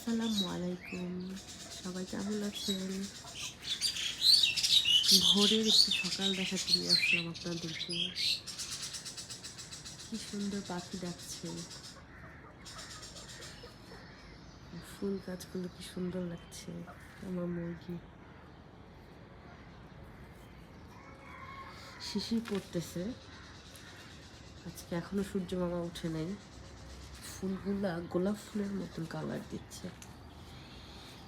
আসসালামু আলাইকুম, সবাই কেমন আছেন? ভোরের একটু সকাল দেখাতে নিয়ে আসলাম আপনাদেরকে। কি সুন্দর পাখি ডাকছে, ফুল গাছগুলো কি সুন্দর লাগছে। আমার মুরগি শিশির পড়তেছে আজকে, এখনো সূর্য মামা উঠে নাই। ফুলগুলা গোলাপ ফুলের মতন কালার দিচ্ছে,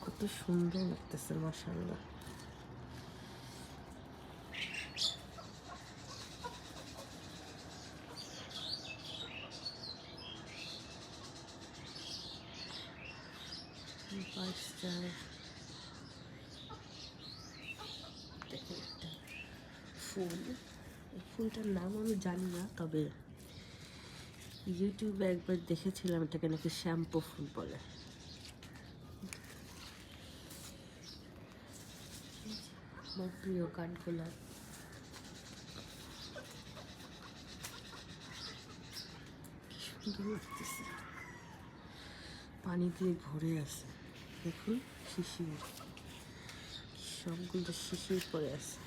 কত সুন্দর লাগতেছে মাশাআল্লাহ। দেখেন একটা ফুল, এই ফুলটার নাম আমি জানি না, তবে ইউটিউবে একবার দেখেছিলাম এটাকে নাকি শ্যাম্পু ফুল বলে। আমার প্রিয় কাঠগোলাপ, কি সুন্দর লাগতেছে, পানি দিয়ে ভরে আছে। দেখুন শিশির, সবগুলো শিশির পরে আছে।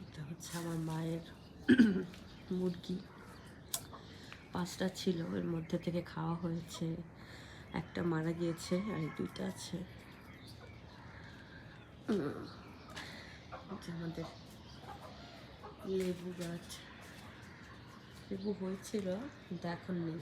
এটা হচ্ছে আমার মায়ের মুরগি, 5টা ছিল, এর মধ্যে থেকে খাওয়া হয়েছে, একটা মারা গিয়েছে আর 2টা আছে। আমাদের লেবু গাছ, লেবু হয়েছিল কিন্তু এখন নেই।